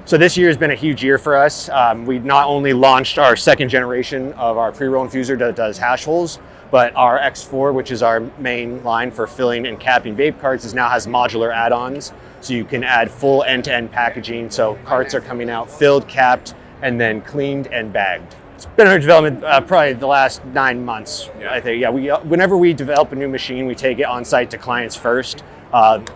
So this year has been a huge year for us. We not only launched our second generation of our pre-roll infuser that does hash holes, but our X4, which is our main line for filling and capping vape carts, now has modular add-ons. So you can add full end-to-end packaging. So carts are coming out filled, capped, and then cleaned and bagged. It's been under development probably the last 9 months, I think. Yeah, whenever we develop a new machine, we take it on site to clients first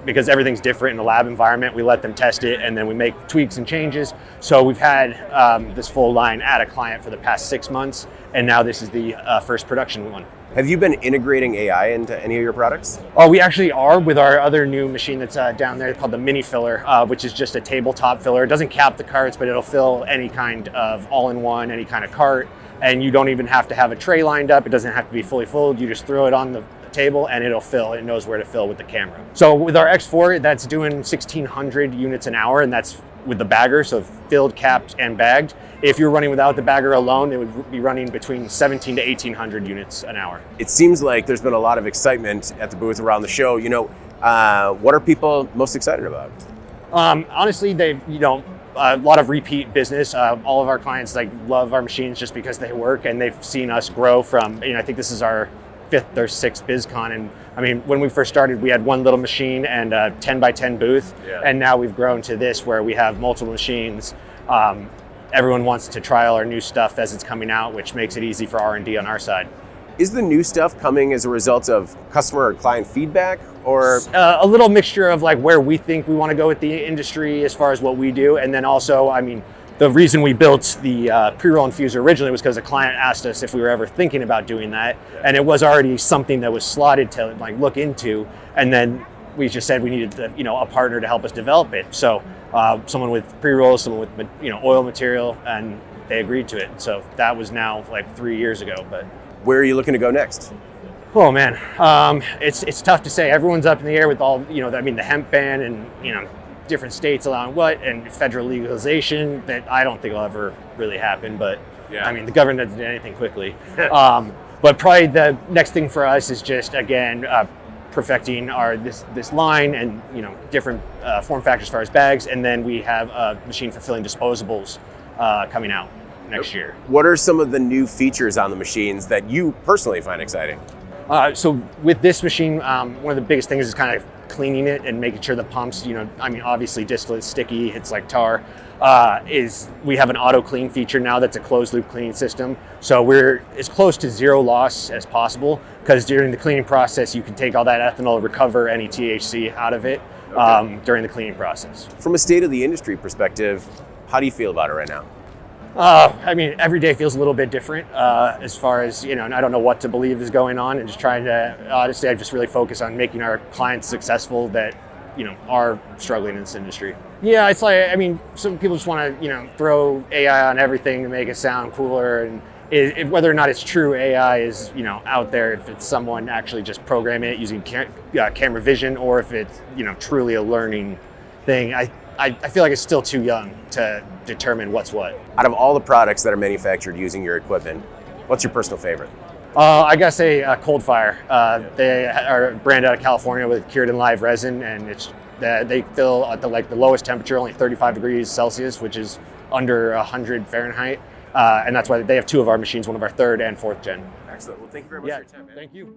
because everything's different in the lab environment. We let them test it and then we make tweaks and changes. So we've had this full line at a client for the past 6 months, and now this is the first production one. Have you been integrating AI into any of your products? Oh, we actually are with our other new machine that's down there called the mini filler, which is just a tabletop filler. It doesn't cap the carts, but it'll fill any kind of all-in-one, any kind of cart. And you don't even have to have a tray lined up. It doesn't have to be fully filled. You just throw it on the table and it'll fill. It knows where to fill with the camera. So with our X4, that's doing 1,600 units an hour, and that's with the bagger, so filled, capped, and bagged. If you're running without the bagger alone, it would be running between 1,700 to 1,800 units an hour. It seems like there's been a lot of excitement at the booth around the show. What are people most excited about? Honestly, a lot of repeat business. All of our clients love our machines just because they work, and they've seen us grow from, I think this is our 5th or 6th BizCon. And I mean, when we first started, we had one little machine and a 10 by 10 booth. Yeah. And now we've grown to this where we have multiple machines. Everyone wants to trial our new stuff as it's coming out, which makes it easy for R&D on our side. Is the new stuff coming as a result of customer or client feedback, or? A little mixture of where we think we want to go with the industry as far as what we do. And then also, the reason we built the pre-roll infuser originally was because a client asked us if we were ever thinking about doing that. Yeah. And it was already something that was slotted to look into. And then we just said we needed a partner to help us develop it. So someone with pre-rolls, someone with oil material, and they agreed to it. So that was now 3 years ago. But where are you looking to go next? Oh man, it's tough to say. Everyone's up in the air with all the hemp ban and different states allowing what, and federal legalization that I don't think will ever really happen. But yeah. The government doesn't do anything quickly. But probably the next thing for us is just again perfecting this line and different form factors as far as bags, and then we have a machine for filling disposables coming out next year. What are some of the new features on the machines that you personally find exciting? So with this machine, one of the biggest things is kind of cleaning it and making sure the pumps, obviously distillate's sticky, it's like tar, we have an auto clean feature now that's a closed loop cleaning system. So we're as close to zero loss as possible, because during the cleaning process, you can take all that ethanol, recover any THC out of it during the cleaning process. From a state of the industry perspective, how do you feel about it right now? Every day feels a little bit different as far as, and I don't know what to believe is going on, and just trying to, honestly, I just really focus on making our clients successful that, are struggling in this industry. Yeah, it's some people just want to, throw AI on everything to make it sound cooler, and whether or not it's true AI is, out there, if it's someone actually just programming it using camera vision, or if it's, truly a learning thing. I feel like it's still too young to determine what's what. Out of all the products that are manufactured using your equipment, what's your personal favorite? I gotta say Cold Fire. They are a brand out of California with cured in live resin, and they fill at the lowest temperature, only 35 degrees Celsius, which is under 100 Fahrenheit. And that's why they have 2 of our machines, one of our 3rd and 4th gen. Excellent. Well, thank you very much for your time, man. Thank you.